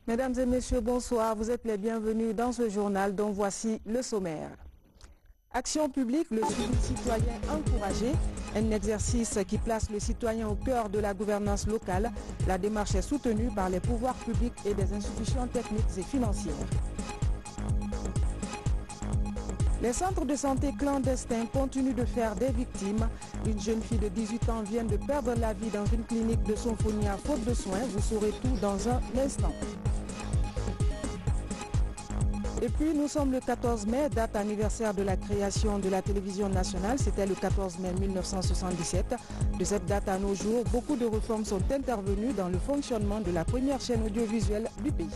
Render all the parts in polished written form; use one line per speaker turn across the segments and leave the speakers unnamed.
Mesdames et messieurs, bonsoir. Vous êtes les bienvenus dans ce journal dont voici le sommaire. Action publique, le suivi citoyen encouragé, un exercice qui place le citoyen au cœur de la gouvernance locale. La démarche est soutenue par les pouvoirs publics et des institutions techniques et financières. Les centres de santé clandestins continuent de faire des victimes. Une jeune fille de 18 ans vient de perdre la vie dans une clinique de Sonfonia faute de soins. Vous saurez tout dans un instant. Et puis nous sommes le 14 mai, date anniversaire de la création de la télévision nationale. C'était le 14 mai 1977. De cette date à nos jours, beaucoup de réformes sont intervenues dans le fonctionnement de la première chaîne audiovisuelle du pays.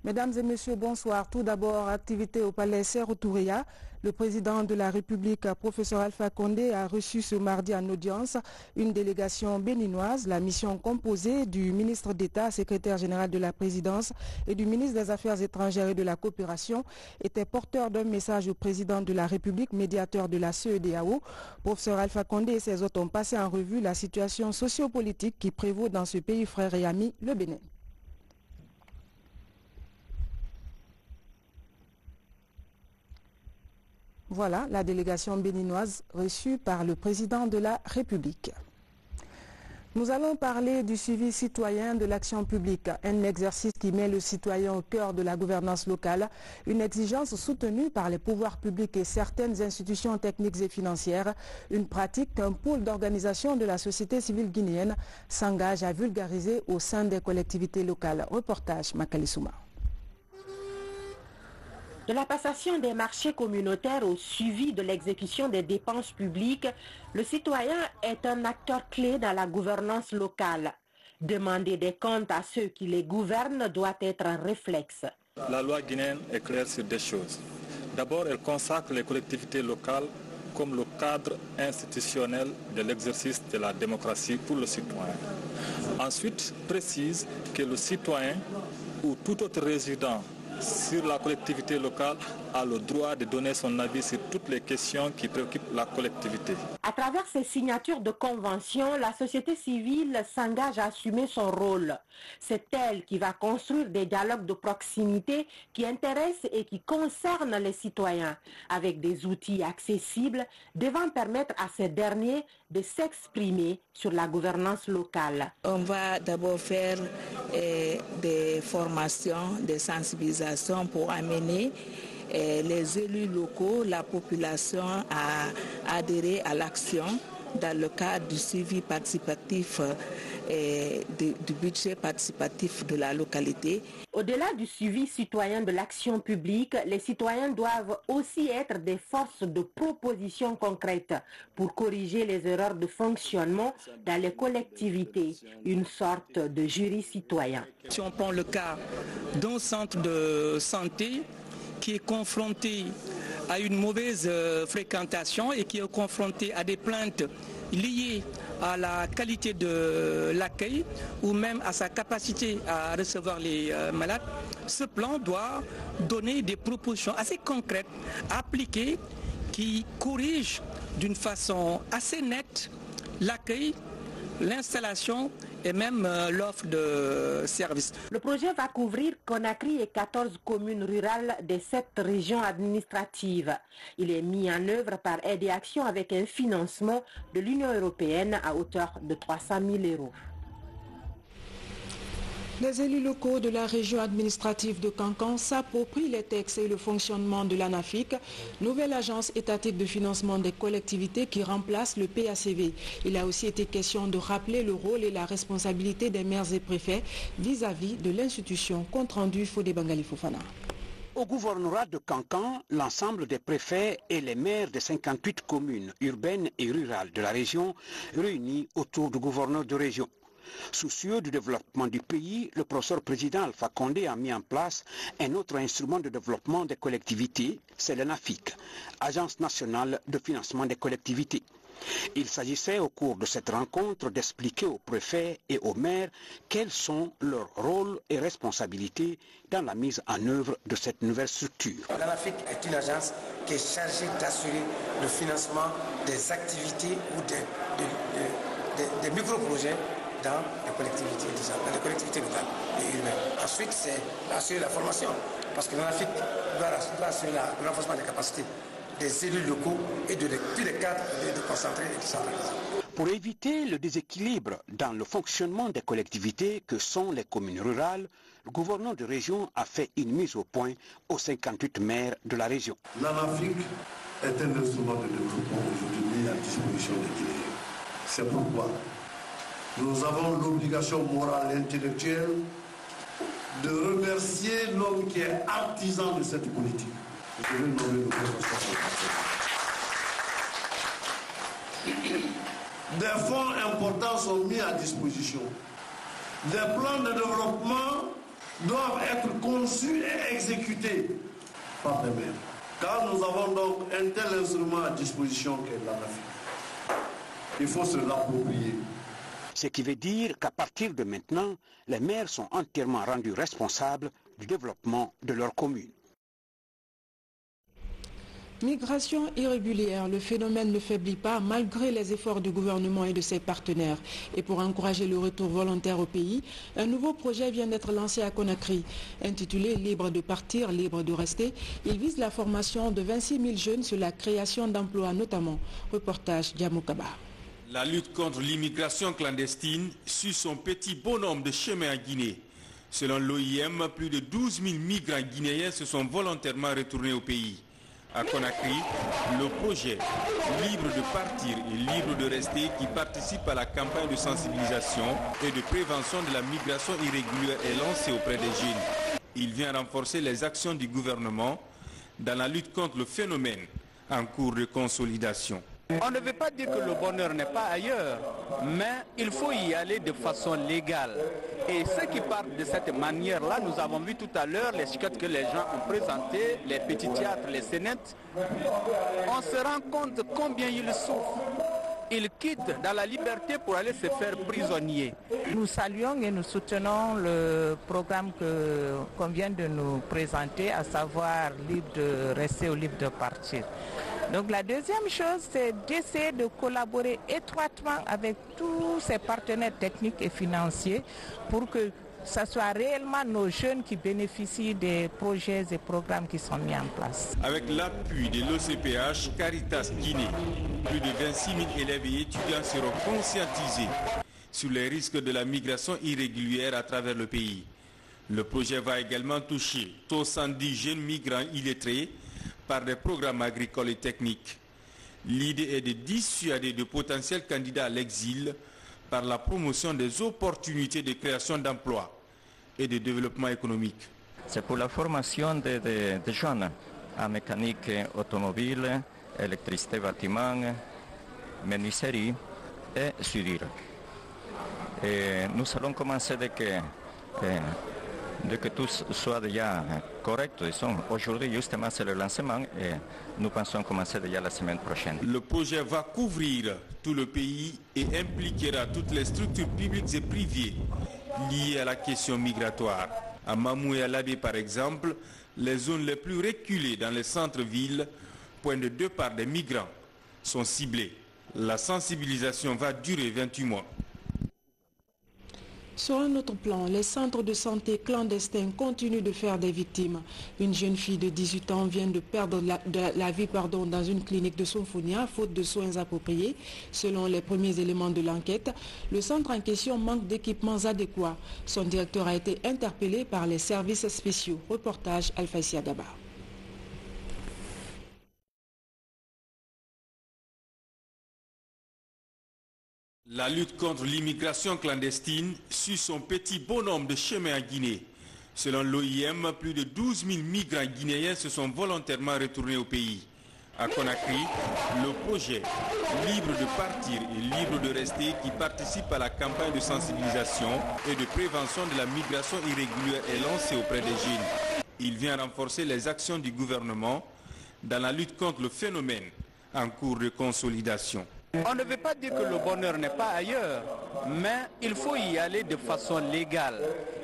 Mesdames et messieurs, bonsoir. Tout d'abord, activité au palais Sékou Touréa. Le président de la République, professeur Alpha Condé, a reçu ce mardi en audience une délégation béninoise. La mission composée du ministre d'État, secrétaire général de la présidence et du ministre des Affaires étrangères et de la coopération était porteur d'un message au président de la République, médiateur de la CEDEAO. Professeur Alpha Condé et ses hôtes ont passé en revue la situation sociopolitique qui prévaut dans ce pays frère et ami, le Bénin. Voilà la délégation béninoise reçue par le président de la République. Nous allons parler du suivi citoyen de l'action publique, un exercice qui met le citoyen au cœur de la gouvernance locale, une exigence soutenue par les pouvoirs publics et certaines institutions techniques et financières, une pratique qu'un pôle d'organisation de la société civile guinéenne s'engage à vulgariser au sein des collectivités locales. Reportage Makalissouma.
De la passation des marchés communautaires au suivi de l'exécution des dépenses publiques, le citoyen est un acteur clé dans la gouvernance locale. Demander des comptes à ceux qui les gouvernent doit être un réflexe.
La loi guinéenne est claire sur des choses. D'abord, elle consacre les collectivités locales comme le cadre institutionnel de l'exercice de la démocratie pour le citoyen. Ensuite, précise que le citoyen ou tout autre résident sur la collectivité locale a le droit de donner son avis sur toutes les questions qui préoccupent la collectivité.
À travers ces signatures de conventions, la société civile s'engage à assumer son rôle. C'est elle qui va construire des dialogues de proximité qui intéressent et qui concernent les citoyens, avec des outils accessibles devant permettre à ces derniers de s'exprimer sur la gouvernance locale.
On va d'abord faire des formations, des sensibilisations pour amener les élus locaux, la population à adhérer à l'action dans le cadre du suivi participatif du budget participatif de la localité.
Au-delà du suivi citoyen de l'action publique, les citoyens doivent aussi être des forces de proposition concrètes pour corriger les erreurs de fonctionnement dans les collectivités, une sorte de jury citoyen.
Si on prend le cas d'un centre de santé qui est confronté à une mauvaise fréquentation et qui est confronté à des plaintes liées à la qualité de l'accueil ou même à sa capacité à recevoir les malades, ce plan doit donner des propositions assez concrètes, appliquées, qui corrigent d'une façon assez nette l'accueil, l'installation et même l'offre de services.
Le projet va couvrir Conakry et 14 communes rurales des 7 régions administratives. Il est mis en œuvre par Aide et Action avec un financement de l'Union européenne à hauteur de 300 000 €.
Les élus locaux de la région administrative de Kankan s'approprient les textes et le fonctionnement de l'ANAFIC, nouvelle agence étatique de financement des collectivités qui remplace le PACV. Il a aussi été question de rappeler le rôle et la responsabilité des maires et préfets vis-à-vis de l'institution. Compte rendu Fodé Bangali Fofana.
Au gouvernorat de Kankan, l'ensemble des préfets et les maires des 58 communes urbaines et rurales de la région réunis autour du gouverneur de région. Soucieux du développement du pays, le professeur président Alpha Condé a mis en place un autre instrument de développement des collectivités, c'est l'ANAFIC, Agence nationale de financement des collectivités. Il s'agissait au cours de cette rencontre d'expliquer aux préfets et aux maires quels sont leurs rôles et responsabilités dans la mise en œuvre de cette nouvelle structure.
L'ANAFIC est une agence qui est chargée d'assurer le financement des activités ou des micro-projets dans les collectivités locales et urbaines. Ensuite, c'est assurer la formation, parce que l'ANAFIC doit assurer le renforcement des capacités des élus locaux et de tous les cadres de concentrer et de centraliser.
Pour éviter le déséquilibre dans le fonctionnement des collectivités que sont les communes rurales, le gouverneur de région a fait une mise au point aux 58 maires de la région.
L'ANAFIC est un instrument de développement aujourd'hui mis à disposition des Guinéens. C'est pourquoi nous avons l'obligation morale et intellectuelle de remercier l'homme qui est artisan de cette politique. Je vais nommer le professeur. Des fonds importants sont mis à disposition. Des plans de développement doivent être conçus et exécutés par les maires. Car nous avons donc un tel instrument à disposition qu'est l'ANAFIC. Il faut se l'approprier.
Ce qui veut dire qu'à partir de maintenant, les maires sont entièrement rendus responsables du développement de leur commune.
Migration irrégulière, le phénomène ne faiblit pas malgré les efforts du gouvernement et de ses partenaires. Et pour encourager le retour volontaire au pays, un nouveau projet vient d'être lancé à Conakry. Intitulé « Libre de partir, libre de rester », il vise la formation de 26 000 jeunes sur la création d'emplois notamment. Reportage Diamoukaba.
La lutte contre l'immigration clandestine suit son petit bonhomme de chemin en Guinée. Selon l'OIM, plus de 12 000 migrants guinéens se sont volontairement retournés au pays. À Conakry, le projet Libre de partir et libre de rester qui participe à la campagne de sensibilisation et de prévention de la migration irrégulière est lancé auprès des jeunes. Il vient renforcer les actions du gouvernement dans la lutte contre le phénomène en cours de consolidation.
On ne veut pas dire que le bonheur n'est pas ailleurs, mais il faut y aller de façon légale. Et ceux qui partent de cette manière-là, nous avons vu tout à l'heure les sketchs que les gens ont présentés, les petits théâtres, les scénettes. On se rend compte combien ils souffrent. Ils quittent dans la liberté pour aller se faire prisonniers.
Nous saluons et nous soutenons le programme qu'on vient de nous présenter, à savoir libre de rester ou libre de partir. Donc la deuxième chose, c'est d'essayer de collaborer étroitement avec tous ces partenaires techniques et financiers pour que ce soit réellement nos jeunes qui bénéficient des projets et programmes qui sont mis en place.
Avec l'appui de l'OCPH Caritas Guinée, plus de 26 000 élèves et étudiants seront conscientisés sur les risques de la migration irrégulière à travers le pays. Le projet va également toucher 70 jeunes migrants illettrés par des programmes agricoles et techniques. L'idée est de dissuader de potentiels candidats à l'exil par la promotion des opportunités de création d'emplois et de développement économique.
C'est pour la formation des jeunes en mécanique automobile, électricité bâtiment, menuiserie et soudure. Et nous allons commencer dès que tout soit déjà correct. Aujourd'hui, justement, c'est le lancement et nous pensons commencer déjà la semaine prochaine.
Le projet va couvrir tout le pays et impliquera toutes les structures publiques et privées liées à la question migratoire. À Mamou et à Labé, par exemple, les zones les plus reculées dans les centres-villes, point de départ des migrants, sont ciblées. La sensibilisation va durer 28 mois.
Sur un autre plan, les centres de santé clandestins continuent de faire des victimes. Une jeune fille de 18 ans vient de perdre la vie dans une clinique de Sonfonia, faute de soins appropriés. Selon les premiers éléments de l'enquête, le centre en question manque d'équipements adéquats. Son directeur a été interpellé par les services spéciaux. Reportage Alphaïsia Gaba.
La lutte contre l'immigration clandestine suit son petit bonhomme de chemin en Guinée. Selon l'OIM, plus de 12 000 migrants guinéens se sont volontairement retournés au pays. À Conakry, le projet Libre de partir et libre de rester qui participe à la campagne de sensibilisation et de prévention de la migration irrégulière est lancé auprès des jeunes. Il vient renforcer les actions du gouvernement dans la lutte contre le phénomène en cours de consolidation.
On ne veut pas dire que le bonheur n'est pas ailleurs, mais il faut y aller de façon légale.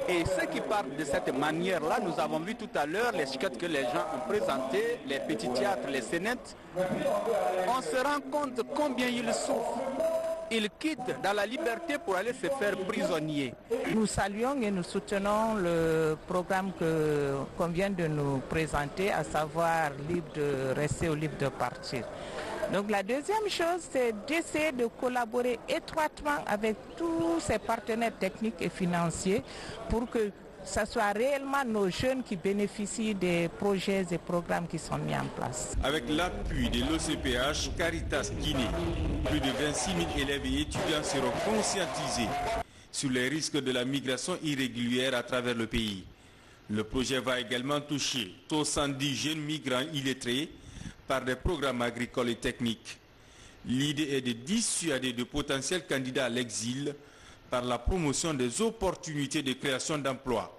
Et ceux qui partent de cette manière-là, nous avons vu tout à l'heure les sketchs que les gens ont présentés, les petits théâtres, les scénettes. On se rend compte combien ils souffrent. ils quittent dans la liberté pour aller se faire prisonniers.
Nous saluons et nous soutenons le programme qu'on vient de nous présenter, à savoir libre de rester ou libre de partir. Donc la deuxième chose, c'est d'essayer de collaborer étroitement avec tous ces partenaires techniques et financiers pour que ce soit réellement nos jeunes qui bénéficient des projets et programmes qui sont mis en place.
Avec l'appui de l'OCPH Caritas Guinée, plus de 26 000 élèves et étudiants seront conscientisés sur les risques de la migration irrégulière à travers le pays. Le projet va également toucher 70 jeunes migrants illettrés par des programmes agricoles et techniques. L'idée est de dissuader de potentiels candidats à l'exil par la promotion des opportunités de création d'emplois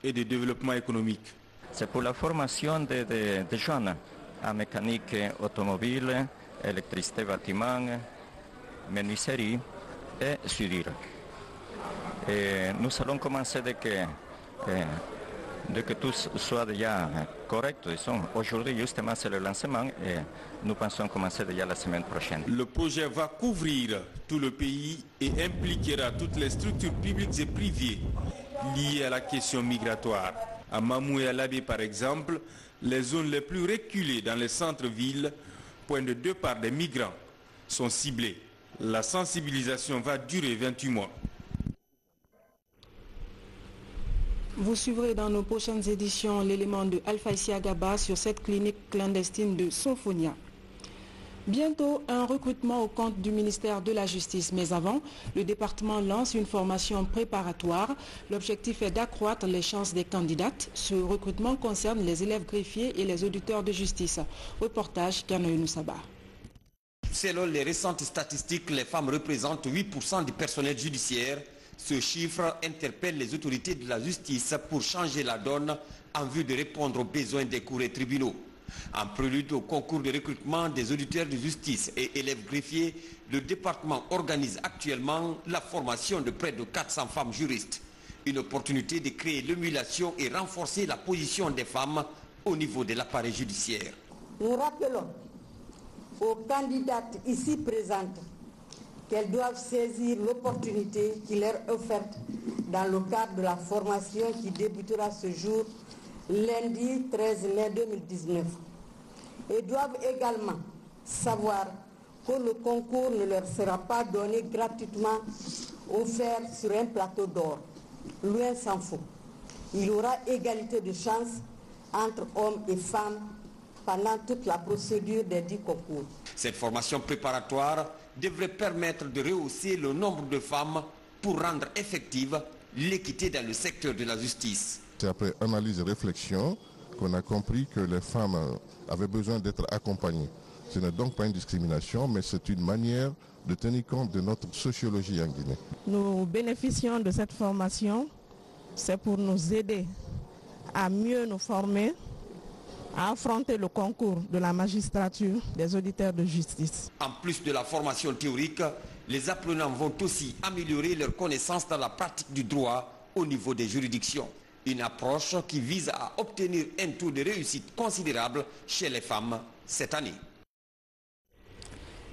et de développement économique.
C'est pour la formation des jeunes en mécanique automobile, électricité bâtiment, menuiserie et soudure. Et nous allons commencer dès que tout soit déjà correct. Aujourd'hui, justement, c'est le lancement et nous pensons commencer déjà la semaine prochaine.
Le projet va couvrir tout le pays et impliquera toutes les structures publiques et privées liées à la question migratoire. À Mamou et à Labé, par exemple, les zones les plus reculées dans les centres-villes, point de départ des migrants, sont ciblées. La sensibilisation va durer 28 mois.
Vous suivrez dans nos prochaines éditions l'élément de Alpha Isiagaba sur cette clinique clandestine de Sophonia. Bientôt, un recrutement au compte du ministère de la Justice. Mais avant, le département lance une formation préparatoire. L'objectif est d'accroître les chances des candidates. Ce recrutement concerne les élèves greffiers et les auditeurs de justice. Reportage Kanoye Noussaba.
Selon les récentes statistiques, les femmes représentent 8% du personnel judiciaire. Ce chiffre interpelle les autorités de la justice pour changer la donne en vue de répondre aux besoins des cours et tribunaux. En prélude au concours de recrutement des auditeurs de justice et élèves greffiers, le département organise actuellement la formation de près de 400 femmes juristes. Une opportunité de créer l'émulation et renforcer la position des femmes au niveau de l'appareil judiciaire.
Nous rappelons aux candidates ici présentes qu'elles doivent saisir l'opportunité qui leur est offerte dans le cadre de la formation qui débutera ce jour, lundi 13 mai 2019. Et doivent également savoir que le concours ne leur sera pas donné gratuitement, offert sur un plateau d'or. Loin s'en faut. Il y aura égalité de chances entre hommes et femmes pendant toute la procédure des 10 concours.
Cette formation préparatoire devrait permettre de rehausser le nombre de femmes pour rendre effective l'équité dans le secteur de la justice.
C'est après analyse et réflexion qu'on a compris que les femmes avaient besoin d'être accompagnées. Ce n'est donc pas une discrimination, mais c'est une manière de tenir compte de notre sociologie en Guinée.
Nous bénéficions de cette formation, c'est pour nous aider à mieux nous former, à affronter le concours de la magistrature des auditeurs de justice.
En plus de la formation théorique, les apprenants vont aussi améliorer leurs connaissances dans la pratique du droit au niveau des juridictions. Une approche qui vise à obtenir un taux de réussite considérable chez les femmes cette année.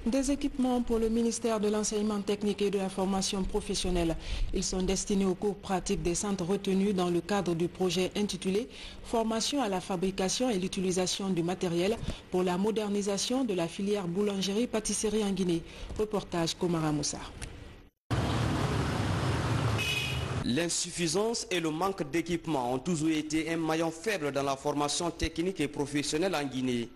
Des équipements pour le ministère de l'enseignement technique et de la formation professionnelle. Ils sont destinés aux cours pratiques des centres retenus dans le cadre du projet intitulé « Formation à la fabrication et l'utilisation du matériel pour la modernisation de la filière boulangerie-pâtisserie en Guinée ». Reportage Komara Moussa.
L'insuffisance et le manque d'équipement ont toujours été un maillon faible dans la formation technique et professionnelle en Guinée.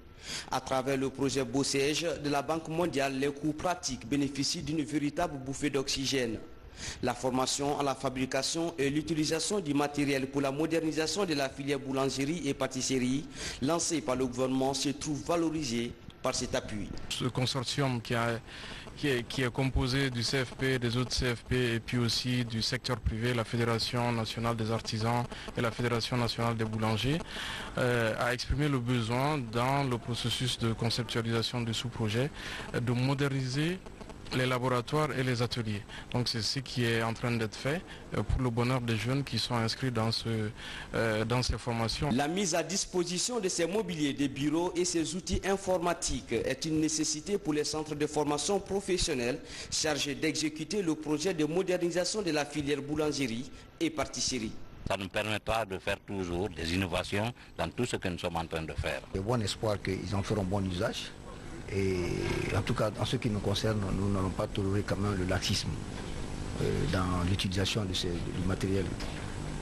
À travers le projet Bossège de la Banque mondiale, les cours pratiques bénéficient d'une véritable bouffée d'oxygène. La formation à la fabrication et l'utilisation du matériel pour la modernisation de la filière boulangerie et pâtisserie lancée par le gouvernement se trouve valorisée par cet appui.
Ce consortium qui est composé du CFP, des autres CFP et puis aussi du secteur privé, la Fédération nationale des artisans et la Fédération nationale des boulangers, a exprimé le besoin dans le processus de conceptualisation du sous-projet de moderniser les laboratoires et les ateliers. Donc c'est ce qui est en train d'être fait pour le bonheur des jeunes qui sont inscrits dans ces formations.
La mise à disposition de ces mobiliers de bureaux et ces outils informatiques est une nécessité pour les centres de formation professionnelle chargés d'exécuter le projet de modernisation de la filière boulangerie et pâtisserie.
Ça nous permettra de faire toujours des innovations dans tout ce que nous sommes en train de faire.
J'ai bon espoir qu'ils en feront bon usage. Et en tout cas, en ce qui nous concerne, nous n'allons pas tolérer quand même le laxisme dans l'utilisation du matériel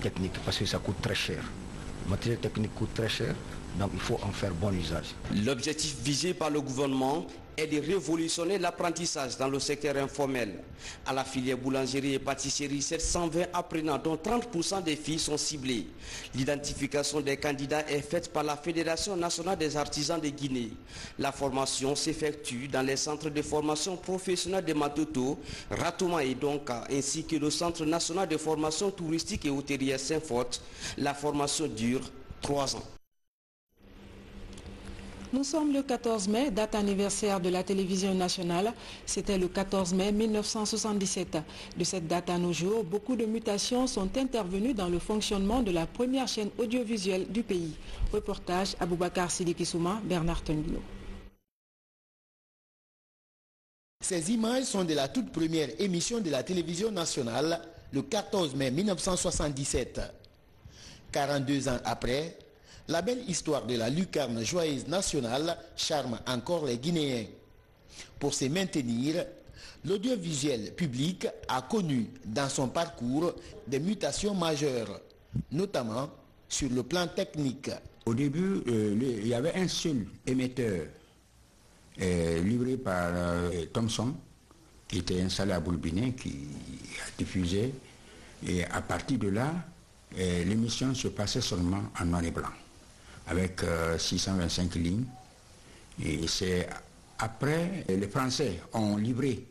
technique, parce que ça coûte très cher. Le matériel technique coûte très cher, donc il faut en faire bon usage.
L'objectif visé par le gouvernement est de révolutionner l'apprentissage dans le secteur informel. À la filière boulangerie et pâtisserie, 720 apprenants, dont 30% des filles sont ciblées. L'identification des candidats est faite par la Fédération nationale des artisans de Guinée. La formation s'effectue dans les centres de formation professionnelle de Matoto, Ratouma et Donka, ainsi que le Centre national de formation touristique et hôtelière Saint-Fort. La formation dure 3 ans.
Nous sommes le 14 mai, date anniversaire de la télévision nationale. C'était le 14 mai 1977. De cette date à nos jours, beaucoup de mutations sont intervenues dans le fonctionnement de la première chaîne audiovisuelle du pays. Reportage Aboubakar Sidiki-Souma, Bernard Tengulo.
Ces images sont de la toute première émission de la télévision nationale, le 14 mai 1977. 42 ans après, la belle histoire de la lucarne joyeuse nationale charme encore les Guinéens. Pour se maintenir, l'audiovisuel public a connu dans son parcours des mutations majeures, notamment sur le plan technique.
Au début, il y avait un seul émetteur livré par Thomson, qui était installé à Boulbinet, qui a diffusé. Et à partir de là, l'émission se passait seulement en noir et blanc, avec 625 lignes. Et c'est après, les Français ont livré,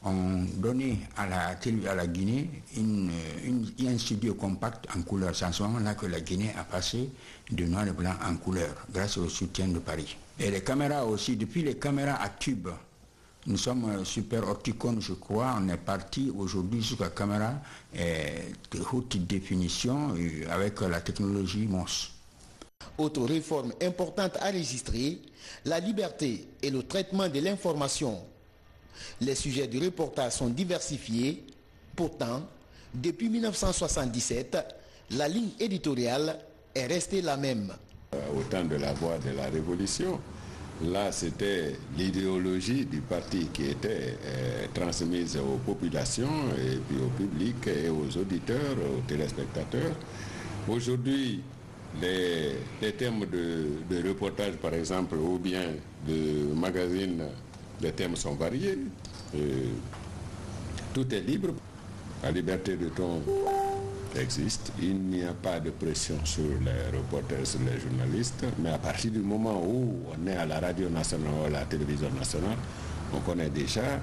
ont donné à la Guinée un studio compact en couleur. C'est en ce moment-là que la Guinée a passé de noir et blanc en couleur, grâce au soutien de Paris. Et les caméras aussi, depuis les caméras à tube, nous sommes super opticon, je crois, on est parti aujourd'hui jusqu'à la caméra de haute définition avec la technologie MOS.
Autre réforme importante à enregistrer, la liberté et le traitement de l'information. Les sujets du reportage sont diversifiés. Pourtant, depuis 1977, la ligne éditoriale est restée la même.
Au temps de la voie de la révolution, là c'était l'idéologie du parti qui était transmise aux populations et puis au public et aux auditeurs, aux téléspectateurs. Aujourd'hui, les thèmes de reportage par exemple ou bien de magazine, les thèmes sont variés. Tout est libre. La liberté de ton existe. Il n'y a pas de pression sur les reporters, sur les journalistes. Mais à partir du moment où on est à la radio nationale ou à la télévision nationale, on connaît déjà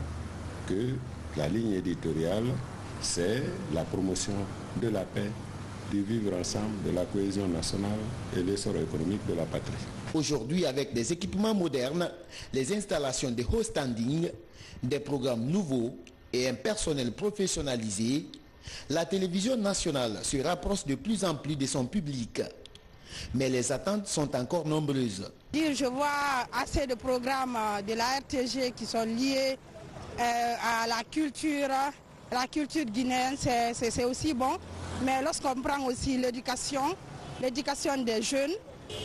que la ligne éditoriale, c'est la promotion de la paix, du vivre ensemble, de la cohésion nationale et l'essor économique de la patrie.
Aujourd'hui, avec des équipements modernes, les installations de haut standing, des programmes nouveaux et un personnel professionnalisé, la télévision nationale se rapproche de plus en plus de son public. Mais les attentes sont encore nombreuses.
Je vois assez de programmes de la RTG qui sont liés à la culture guinéenne, c'est aussi bon. Mais lorsqu'on prend aussi l'éducation des jeunes,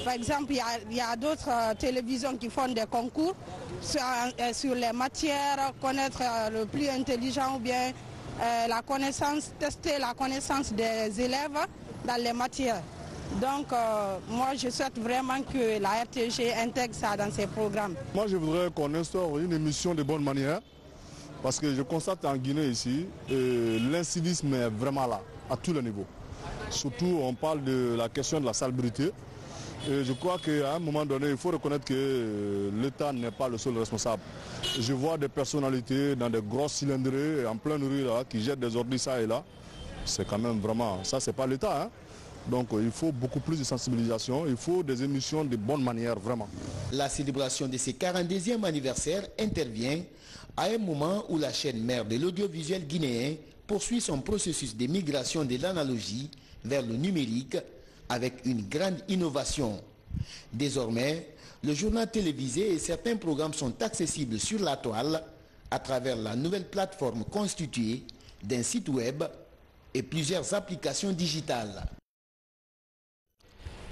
par exemple, il y a d'autres télévisions qui font des concours sur les matières, connaître le plus intelligent ou bien tester la connaissance des élèves dans les matières. Donc, moi, je souhaite vraiment que la RTG intègre ça dans ses programmes.
Moi, je voudrais qu'on instaure une émission de bonne manière, parce que je constate en Guinée ici, l'incivisme est vraiment là, à tous les niveaux. Surtout, on parle de la question de la salubrité. Et je crois qu'à un moment donné, il faut reconnaître que l'État n'est pas le seul responsable. Je vois des personnalités dans des grosses cylindrées, en pleine rue, là, qui jettent des ordures ça et là. C'est quand même vraiment, ça c'est pas l'État. Hein. Donc il faut beaucoup plus de sensibilisation, il faut des émissions de bonne manière, vraiment.
La célébration de ce 42e anniversaire intervient à un moment où la chaîne mère de l'audiovisuel guinéen poursuit son processus de migration de l'analogie vers le numérique avec une grande innovation. Désormais, le journal télévisé et certains programmes sont accessibles sur la toile à travers la nouvelle plateforme constituée d'un site web et plusieurs applications digitales.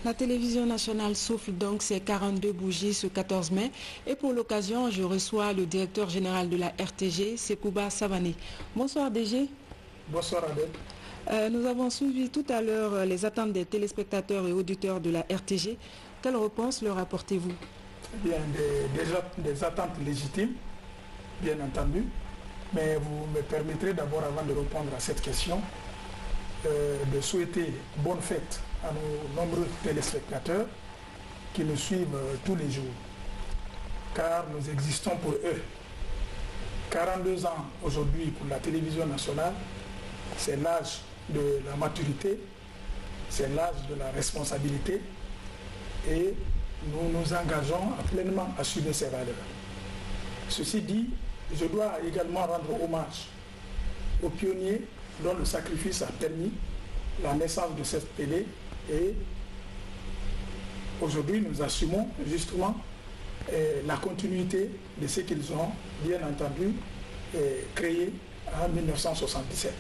La télévision nationale souffle donc ses 42 bougies ce 14 mai et pour l'occasion, je reçois le directeur général de la RTG, Sekouba Savané. Bonsoir DG.
Bonsoir Adèle.
Nous avons suivi tout à l'heure les attentes des téléspectateurs et auditeurs de la RTG. Quelle réponse leur apportez-vous?
Bien, des attentes légitimes, bien entendu, mais vous me permettrez d'abord, avant de répondre à cette question, de souhaiter bonne fête à nos nombreux téléspectateurs qui nous suivent tous les jours, car nous existons pour eux. 42 ans aujourd'hui pour la télévision nationale, c'est l'âge de la maturité, c'est l'âge de la responsabilité et nous nous engageons à pleinement assumer ces valeurs. Ceci dit, je dois également rendre hommage aux pionniers dont le sacrifice a permis la naissance de cette télé et aujourd'hui nous assumons justement la continuité de ce qu'ils ont bien entendu créé en 1977.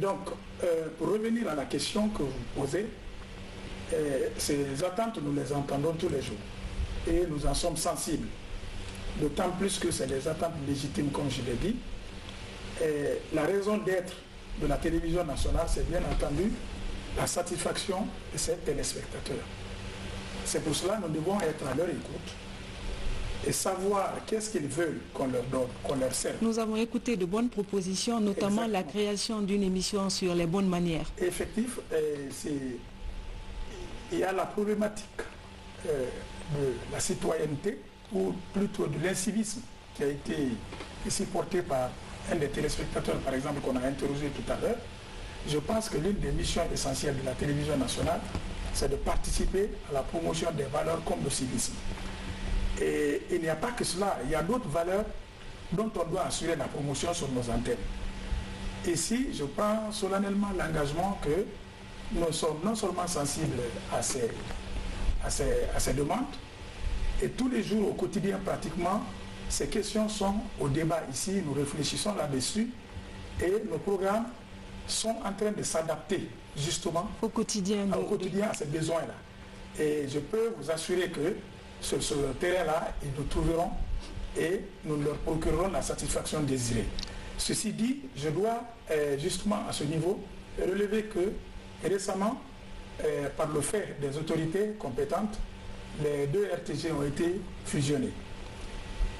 Donc, pour revenir à la question que vous posez, ces attentes, nous les entendons tous les jours et nous en sommes sensibles. D'autant plus que c'est des attentes légitimes, comme je l'ai dit. Et la raison d'être de la télévision nationale, c'est bien entendu la satisfaction de ses téléspectateurs. C'est pour cela que nous devons être à leur écoute et savoir qu'est-ce qu'ils veulent qu'on leur donne, qu'on leur serve.
Nous avons écouté de bonnes propositions, notamment la création d'une émission sur les bonnes manières.
Effectivement, il y a la problématique de la citoyenneté, ou plutôt de l'incivisme qui a été ici porté par un des téléspectateurs, par exemple, qu'on a interrogé tout à l'heure. Je pense que l'une des missions essentielles de la télévision nationale, c'est de participer à la promotion des valeurs comme le civisme. Et il n'y a pas que cela, il y a d'autres valeurs dont on doit assurer la promotion sur nos antennes. Ici, je prends solennellement l'engagement que nous sommes non seulement sensibles à ces demandes, et tous les jours, au quotidien pratiquement, ces questions sont au débat ici, nous réfléchissons là-dessus et nos programmes sont en train de s'adapter justement
au quotidien
à ces besoins-là. Et je peux vous assurer que sur ce terrain-là, ils nous trouveront et nous leur procurerons la satisfaction désirée. Ceci dit, je dois justement à ce niveau relever que récemment, par le fait des autorités compétentes, les deux RTG ont été fusionnés.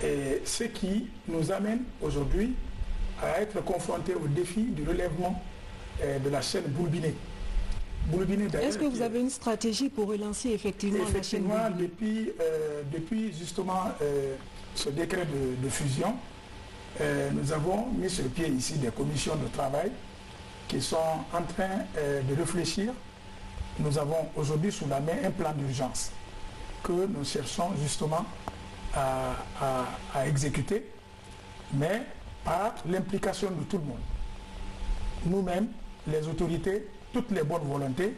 Et ce qui nous amène aujourd'hui à être confrontés au défi du relèvement de la chaîne Boulbiné.
Est-ce que vous avez une stratégie pour relancer effectivement la chaîne Boulbiné?
Depuis justement ce décret de fusion, nous avons mis sur pied ici des commissions de travail qui sont en train de réfléchir. Nous avons aujourd'hui sous la main un plan d'urgence que nous cherchons justement à exécuter, mais par l'implication de tout le monde. Nous-mêmes, les autorités, toutes les bonnes volontés,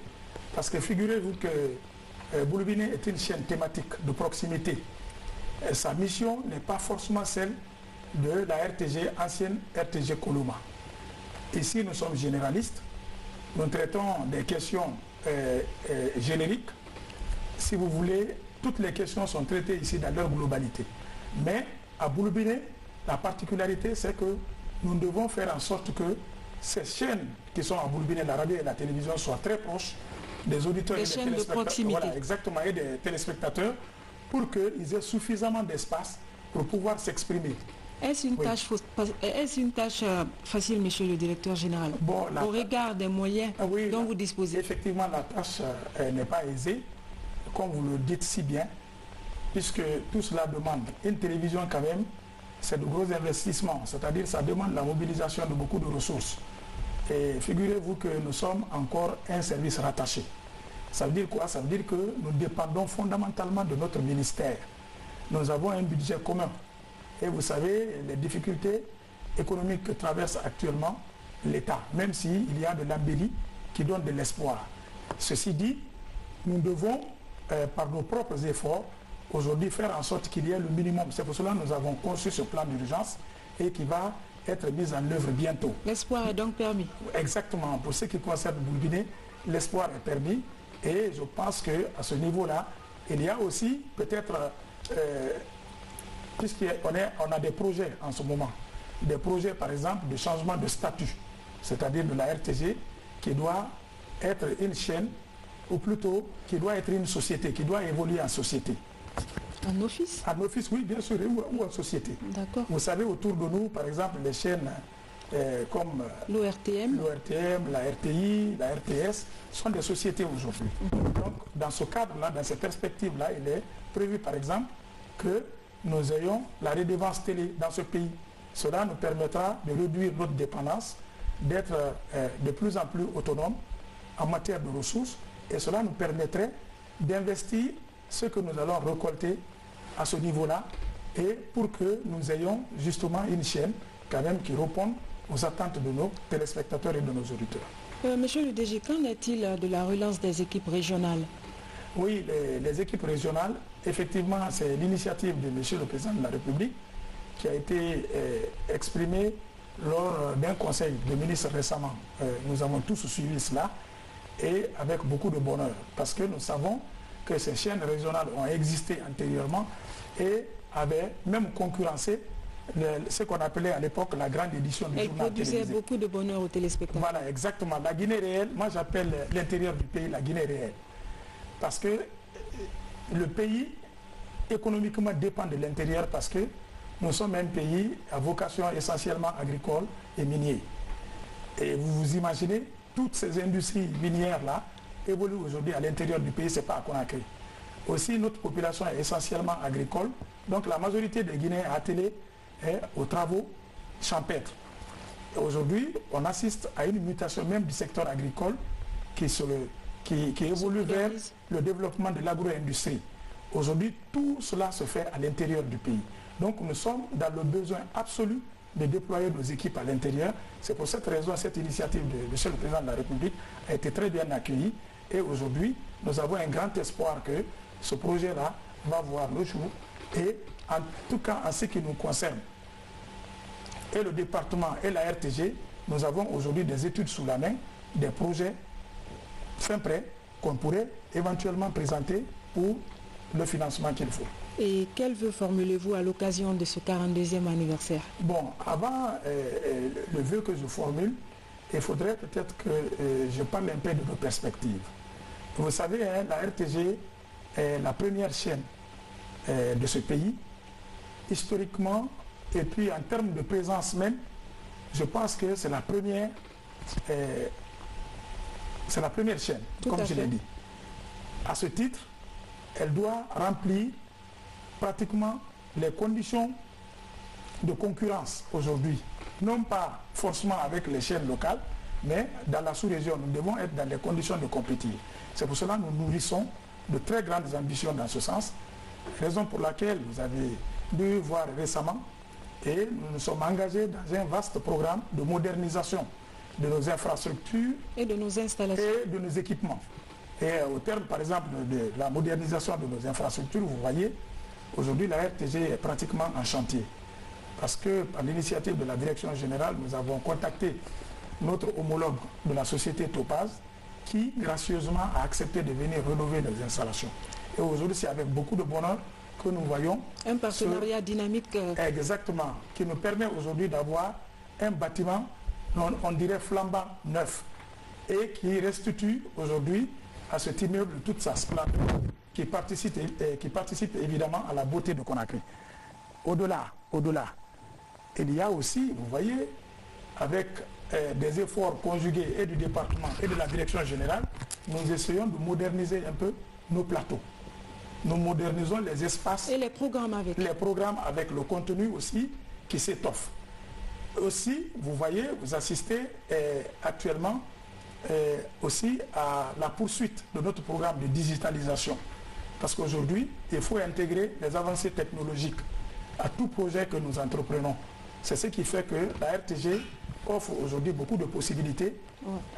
parce que figurez-vous que Boulbiné est une chaîne thématique de proximité. Et sa mission n'est pas forcément celle de la RTG, ancienne RTG Koloma. Ici, nous sommes généralistes, nous traitons des questions génériques. Si vous voulez, toutes les questions sont traitées ici dans leur globalité. Mais à Boulbiné, la particularité, c'est que nous devons faire en sorte que ces chaînes qui sont à Boulbiné, la radio et la télévision, soient très proches des auditeurs et des téléspectateurs. De proximité. Voilà, exactement, et des téléspectateurs, pour qu'ils aient suffisamment d'espace pour pouvoir s'exprimer.
Est-ce une tâche facile, monsieur le directeur général, au regard des moyens dont vous disposez?
Effectivement, la tâche n'est pas aisée, comme vous le dites si bien, puisque tout cela demande une télévision quand même, c'est de gros investissements, c'est-à-dire ça demande la mobilisation de beaucoup de ressources. Et figurez-vous que nous sommes encore un service rattaché. Ça veut dire quoi? Ça veut dire que nous dépendons fondamentalement de notre ministère. Nous avons un budget commun Et vous savez, les difficultés économiques que traverse actuellement l'État, même s'il y a de l'embellie qui donne de l'espoir. Ceci dit, nous devons, par nos propres efforts, aujourd'hui faire en sorte qu'il y ait le minimum. C'est pour cela que nous avons conçu ce plan d'urgence et qui va être mis en œuvre bientôt.
L'espoir est donc permis.
Exactement. Pour ce qui concerne Boulbiné, l'espoir est permis. Et je pense qu'à ce niveau-là, il y a aussi peut-être, puisqu'on a des projets en ce moment, des projets par exemple de changement de statut, c'est-à-dire de la RTG, qui doit être une chaîne, ou plutôt qui doit être une société, qui doit évoluer en société.
En office?
En office, oui, bien sûr, ou en société.
D'accord.
Vous savez, autour de nous, par exemple, les chaînes comme
l'ORTM,
la RTI, la RTS, sont des sociétés aujourd'hui. Donc, dans ce cadre-là, dans cette perspective-là, il est prévu, par exemple, que nous ayons la redevance télé dans ce pays. Cela nous permettra de réduire notre dépendance, d'être de plus en plus autonome en matière de ressources, et cela nous permettrait d'investir ce que nous allons récolter à ce niveau-là, et pour que nous ayons justement une chaîne quand même qui réponde aux attentes de nos téléspectateurs et de nos auditeurs.
Monsieur le DG, qu'en est-il de la relance des équipes régionales?
Oui, les équipes régionales, effectivement, c'est l'initiative de Monsieur le Président de la République qui a été exprimée lors d'un conseil de ministres récemment. Nous avons tous suivi cela et avec beaucoup de bonheur, parce que nous savons que ces chaînes régionales ont existé antérieurement et avaient même concurrencé ce qu'on appelait à l'époque la grande édition du journal télévisé.
Elle produisait beaucoup de bonheur aux téléspectateurs.
Voilà, exactement. La Guinée réelle, moi j'appelle l'intérieur du pays la Guinée réelle. Parce que le pays économiquement dépend de l'intérieur, parce que nous sommes un pays à vocation essentiellement agricole et minier. Et vous vous imaginez, toutes ces industries minières-là évoluent aujourd'hui à l'intérieur du pays, ce n'est pas à Conakry. Aussi, notre population est essentiellement agricole, donc la majorité des Guinéens attelés aux travaux champêtres. Aujourd'hui, on assiste à une mutation même du secteur agricole qui évolue vers le développement de l'agro-industrie. Aujourd'hui, tout cela se fait à l'intérieur du pays. Donc nous sommes dans le besoin absolu de déployer nos équipes à l'intérieur. C'est pour cette raison, cette initiative de M. le Président de la République a été très bien accueillie. Et aujourd'hui, nous avons un grand espoir que ce projet-là va voir le jour. Et en tout cas, en ce qui nous concerne, et le département et la RTG, nous avons aujourd'hui des études sous la main, des projets fin prêts qu'on pourrait éventuellement présenter pour le financement qu'il faut.
Et quel vœu formulez-vous à l'occasion de ce 42e anniversaire? Bon,
avant le vœu que je formule, il faudrait peut-être que je parle un peu de nos perspectives. Vous savez, la RTG est la première chaîne de ce pays, historiquement, et puis en termes de présence même, je pense que c'est la première chaîne, comme je l'ai dit. À ce titre, elle doit remplir pratiquement les conditions de concurrence aujourd'hui, non pas forcément avec les chaînes locales, mais dans la sous-région, nous devons être dans les conditions de compétir. C'est pour cela que nous nourrissons de très grandes ambitions dans ce sens, raison pour laquelle vous avez dû voir récemment, et nous nous sommes engagés dans un vaste programme de modernisation de nos infrastructures
et de nos installations
et de nos équipements. Et au terme, par exemple, de la modernisation de nos infrastructures, vous voyez, aujourd'hui, la RTG est pratiquement en chantier. Parce que, par l'initiative de la direction générale, nous avons contacté notre homologue de la société Topaz, qui, gracieusement, a accepté de venir rénover nos installations. Et aujourd'hui, c'est avec beaucoup de bonheur que nous voyons
un partenariat dynamique.
Exactement, qui nous permet aujourd'hui d'avoir un bâtiment, on dirait flambant neuf, et qui restitue aujourd'hui à cet immeuble toute sa splendeur, qui participe évidemment à la beauté de Conakry. Au-delà, il y a aussi, vous voyez, avec des efforts conjugués et du département et de la direction générale, nous essayons de moderniser un peu nos plateaux. Nous modernisons les espaces.
Et les programmes avec.
Les programmes avec le contenu aussi qui s'étoffe. Aussi, vous voyez, vous assistez actuellement aussi à la poursuite de notre programme de digitalisation. Parce qu'aujourd'hui, il faut intégrer les avancées technologiques à tout projet que nous entreprenons. C'est ce qui fait que la RTG offre aujourd'hui beaucoup de possibilités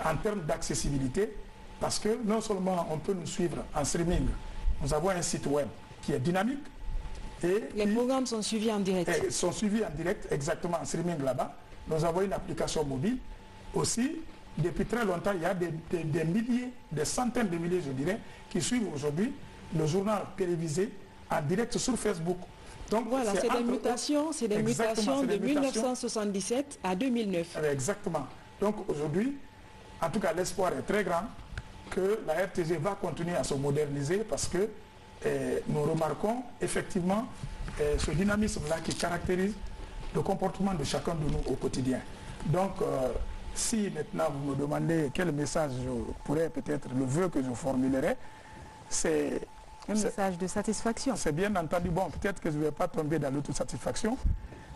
en termes d'accessibilité, parce que non seulement on peut nous suivre en streaming, nous avons un site web qui est dynamique. Et
les programmes sont suivis en direct.
Sont suivis en direct, exactement, en streaming là-bas. Nous avons une application mobile. Aussi, depuis très longtemps, il y a des milliers, des centaines de milliers, je dirais, qui suivent aujourd'hui le journal télévisé en direct sur Facebook.
Donc voilà, c'est des mutations, de 1977 à 2009.
Exactement. Donc aujourd'hui, en tout cas, l'espoir est très grand que la RTG va continuer à se moderniser, parce que nous remarquons effectivement ce dynamisme-là qui caractérise le comportement de chacun de nous au quotidien. Donc, si maintenant vous me demandez quel message je pourrais peut-être, le vœu que je formulerai, c'est
un message de satisfaction.
C'est bien entendu. Bon, peut-être que je ne vais pas tomber dans l'autosatisfaction,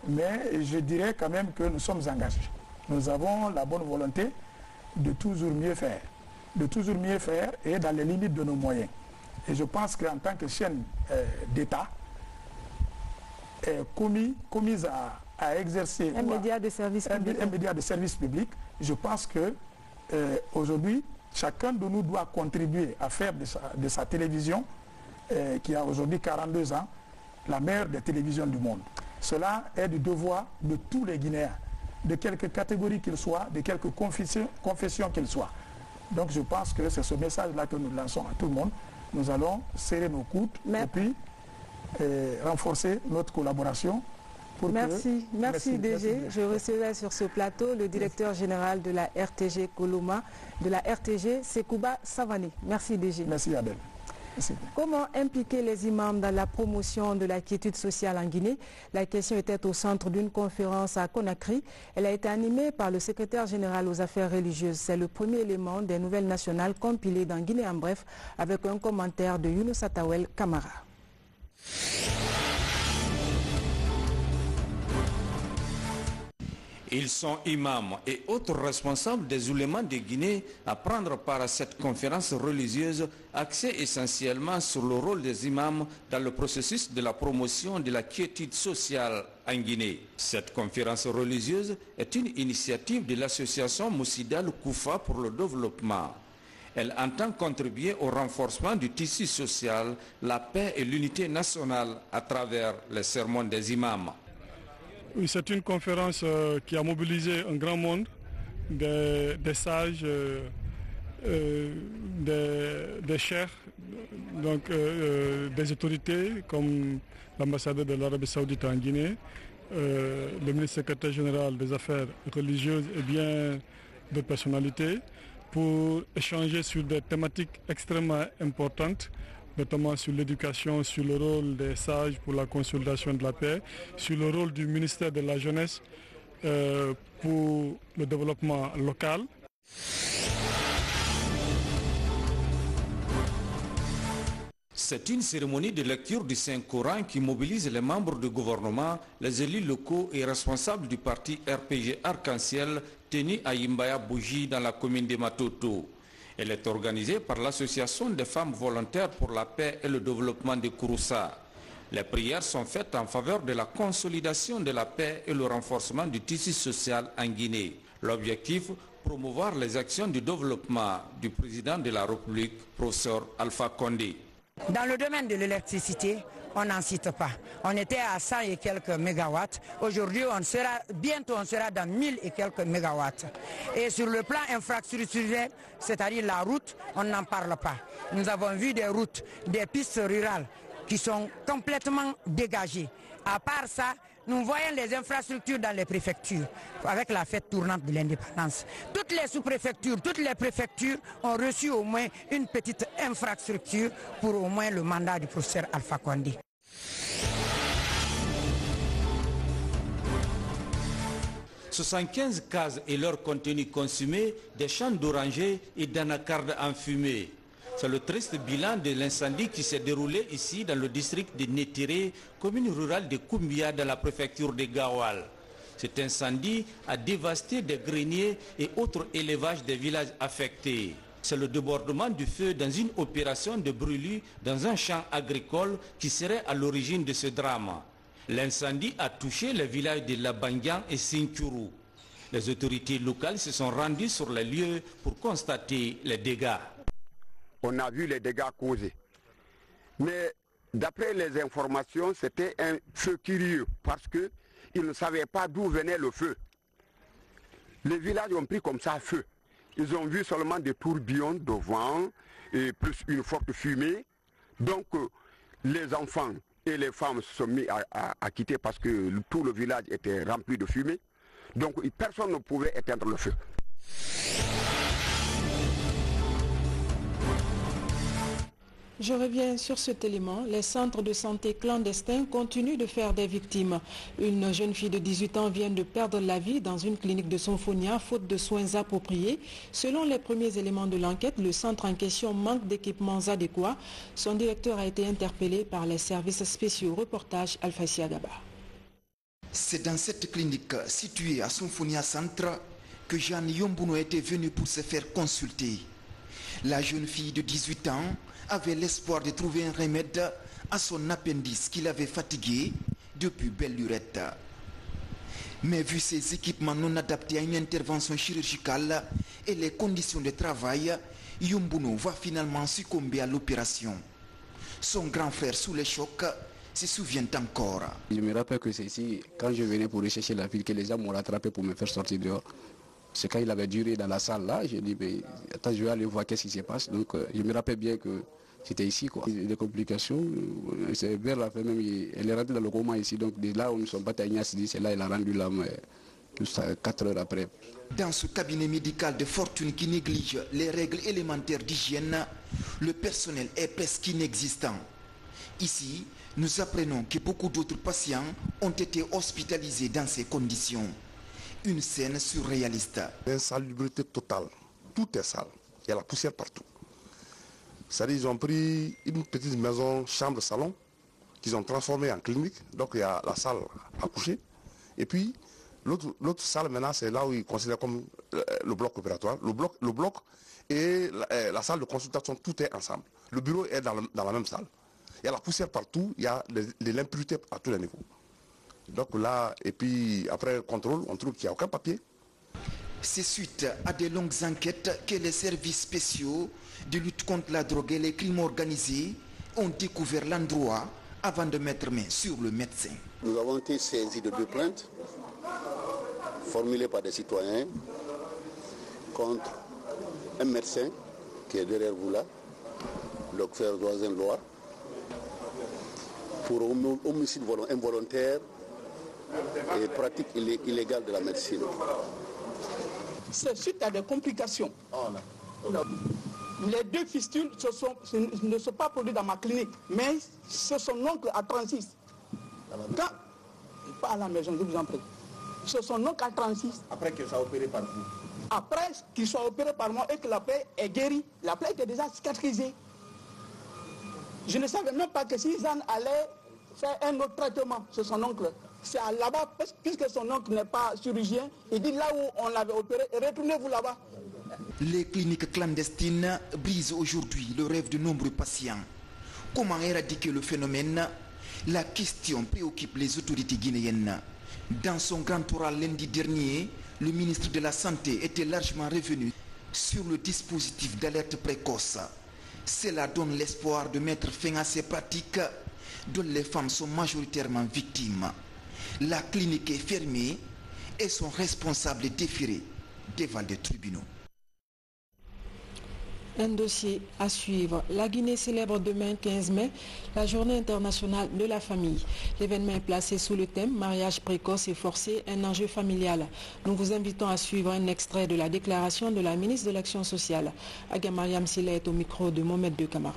mais je dirais quand même que nous sommes engagés. Nous avons la bonne volonté de toujours mieux faire. De toujours mieux faire et dans les limites de nos moyens. Et je pense qu'en tant que chaîne d'État, commise à exercer
un média de service public.
Un média de service public, je pense que aujourd'hui, chacun de nous doit contribuer à faire de sa télévision, qui a aujourd'hui 42 ans, la meilleure des télévisions du monde. Cela est du devoir de tous les Guinéens, de quelque catégorie qu'ils soient, de quelque confession qu'ils soient. Donc je pense que c'est ce message-là que nous lançons à tout le monde. Nous allons serrer nos coudes et puis renforcer notre collaboration.
Merci DG. Je recevais sur ce plateau le directeur général de la RTG Koloma, de la RTG Sekouba Savané. Merci DG.
Merci Adèle. Merci.
Comment impliquer les imams dans la promotion de la quiétude sociale en Guinée? La question était au centre d'une conférence à Conakry. Elle a été animée par le secrétaire général aux affaires religieuses. C'est le premier élément des nouvelles nationales compilées dans Guinée en bref, avec un commentaire de Younous Atawel Kamara.
Ils sont imams et autres responsables des oulémas de Guinée à prendre part à cette conférence religieuse axée essentiellement sur le rôle des imams dans le processus de la promotion de la quiétude sociale en Guinée. Cette conférence religieuse est une initiative de l'association Moussidal Koufa pour le développement. Elle entend contribuer au renforcement du tissu social, la paix et l'unité nationale à travers les sermons des imams.
Oui, c'est une conférence qui a mobilisé un grand monde, des sages, des chefs, donc des autorités comme l'ambassadeur de l'Arabie Saoudite en Guinée, le ministre secrétaire général des affaires religieuses et bien d'autres personnalités, pour échanger sur des thématiques extrêmement importantes, notamment sur l'éducation, sur le rôle des sages pour la consolidation de la paix, sur le rôle du ministère de la Jeunesse pour le développement local.
C'est une cérémonie de lecture du Saint-Coran qui mobilise les membres du gouvernement, les élus locaux et responsables du parti RPG Arc-en-Ciel tenu à Yimbaya Bougie dans la commune de Matoto. Elle est organisée par l'Association des femmes volontaires pour la paix et le développement de Kouroussa. Les prières sont faites en faveur de la consolidation de la paix et le renforcement du tissu social en Guinée. L'objectif, promouvoir les actions de développement du président de la République, professeur Alpha Condé.
Dans le domaine de l'électricité, on n'en cite pas. On était à 100 et quelques mégawatts. Aujourd'hui, bientôt on sera dans 1000 et quelques mégawatts. Et sur le plan infrastructurel, c'est-à-dire la route, on n'en parle pas. Nous avons vu des routes, des pistes rurales qui sont complètement dégagées. À part ça, nous voyons les infrastructures dans les préfectures, avec la fête tournante de l'indépendance. Toutes les sous-préfectures, toutes les préfectures ont reçu au moins une petite infrastructure pour au moins le mandat du professeur Alpha Condé. «
75 cases et leur contenu consumé, des champs d'orangers et d'anacardes enfumées. C'est le triste bilan de l'incendie qui s'est déroulé ici dans le district de Nétiré, commune rurale de Koumbia dans la préfecture de Gawal. Cet incendie a dévasté des greniers et autres élevages des villages affectés. C'est le débordement du feu dans une opération de brûlure dans un champ agricole qui serait à l'origine de ce drame. L'incendie a touché les villages de Labangian et Sinkuru. Les autorités locales se sont rendues sur les lieux pour constater les dégâts.
On a vu les dégâts causés. Mais d'après les informations, c'était un feu curieux parce qu'ils ne savaient pas d'où venait le feu. Les villages ont pris comme ça feu. Ils ont vu seulement des tourbillons de vent et plus une forte fumée. Donc les enfants et les femmes se sont mis à quitter parce que tout le village était rempli de fumée. Donc personne ne pouvait éteindre le feu.
Je reviens sur cet élément. Les centres de santé clandestins continuent de faire des victimes. Une jeune fille de 18 ans vient de perdre la vie dans une clinique de Sonfonia faute de soins appropriés. Selon les premiers éléments de l'enquête, le centre en question manque d'équipements adéquats. Son directeur a été interpellé par les services spéciaux. Reportage Alphasia Gaba.
C'est dans cette clinique située à Sonfonia Centre que Jeanne Yombuno était venue pour se faire consulter. La jeune fille de 18 ans avait l'espoir de trouver un remède à son appendice qui l'avait fatigué depuis belle lurette. Mais vu ses équipements non adaptés à une intervention chirurgicale et les conditions de travail, Yombuno va finalement succomber à l'opération. Son grand frère sous le choc se souvient encore.
Je me rappelle que c'est ici, quand je venais pour rechercher la fille, que les gens m'ont rattrapé pour me faire sortir dehors. C'est quand il avait duré dans la salle là, j'ai dit, mais attends, je vais aller voir qu'est-ce qui se passe. Donc je me rappelle bien que c'était ici, quoi. Des complications, c'est vers la fin même, elle est rentrée dans le coma ici, donc de là où nous sommes partis à Ignacidi, c'est là qu'elle a rendu l'âme, juste 4 heures après.
Dans ce cabinet médical de fortune qui néglige les règles élémentaires d'hygiène, le personnel est presque inexistant. Ici, nous apprenons que beaucoup d'autres patients ont été hospitalisés dans ces conditions. Une scène surréaliste.
Insalubrité totale, tout est sale, il y a la poussière partout. C'est-à-dire qu'ils ont pris une petite maison, chambre-salon, qu'ils ont transformée en clinique, donc il y a la salle à coucher. Et puis l'autre salle maintenant, c'est là où ils considèrent comme le bloc opératoire. Le bloc et la salle de consultation, tout est ensemble. Le bureau est dans la même salle. Il y a la poussière partout, il y a de l'impurité à tous les niveaux. Donc là, et puis après le contrôle, on trouve qu'il n'y a aucun papier.
C'est suite à de longues enquêtes que les services spéciaux de lutte contre la drogue et les crimes organisés ont découvert l'endroit avant de mettre main sur le médecin.
Nous avons été saisis de 2 plaintes formulées par des citoyens contre un médecin qui est derrière vous là, le docteur Zoisen Loire, pour homicide involontaire et pratique illégale de la médecine.
C'est suite à des complications. Les 2 fistules ne sont pas produites dans ma clinique, mais c'est son oncle à 36. Pas à la maison, je vous en prie. C'est son oncle à 36.
Après qu'il soit opéré par vous?
Après qu'il soit opéré par moi et que la plaie est guérie, la plaie était déjà cicatrisée. Je ne savais même pas que Suzanne allait faire un autre traitement, c'est son oncle. C'est là-bas, puisque son oncle n'est pas chirurgien, il dit là où on l'avait opéré, retournez-vous là-bas.
Les cliniques clandestines brisent aujourd'hui le rêve de nombreux patients. Comment éradiquer le phénomène? La question préoccupe les autorités guinéennes. Dans son grand oral lundi dernier, le ministre de la Santé était largement revenu sur le dispositif d'alerte précoce. Cela donne l'espoir de mettre fin à ces pratiques dont les femmes sont majoritairement victimes. La clinique est fermée et son responsable est déféré devant des tribunaux.
Un dossier à suivre. La Guinée célèbre demain 15 mai la journée internationale de la famille. L'événement est placé sous le thème mariage précoce et forcé, un enjeu familial. Nous vous invitons à suivre un extrait de la déclaration de la ministre de l'Action sociale. Aga Mariam Silla est au micro de Mohamed De Camara.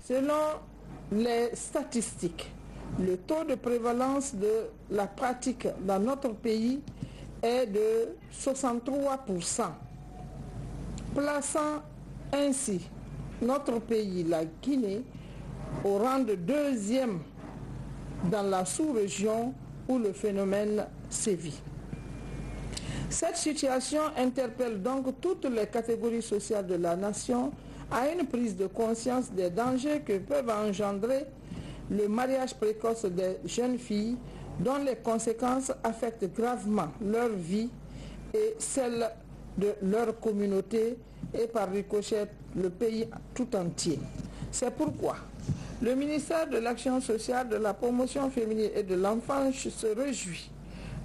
Selon les statistiques, le taux de prévalence de la pratique dans notre pays est de 63%, plaçant ainsi notre pays, la Guinée, au rang de 2e dans la sous-région où le phénomène sévit. Cette situation interpelle donc toutes les catégories sociales de la nation à une prise de conscience des dangers que peuvent engendrer le mariage précoce des jeunes filles dont les conséquences affectent gravement leur vie et celle de leur communauté et par ricochet le pays tout entier. C'est pourquoi le ministère de l'Action sociale, de la promotion féminine et de l'enfance se réjouit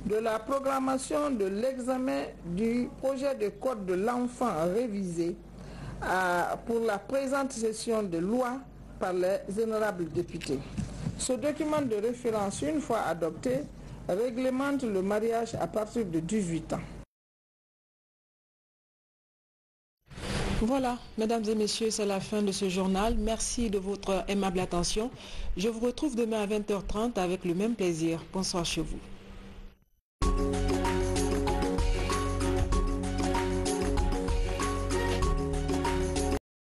de la programmation de l'examen du projet de code de l'enfant révisé pour la présente session de loi par les honorables députés. Ce document de référence, une fois adopté, réglemente le mariage à partir de 18 ans.
Voilà, mesdames et messieurs, c'est la fin de ce journal. Merci de votre aimable attention. Je vous retrouve demain à 20h30 avec le même plaisir. Bonsoir chez vous.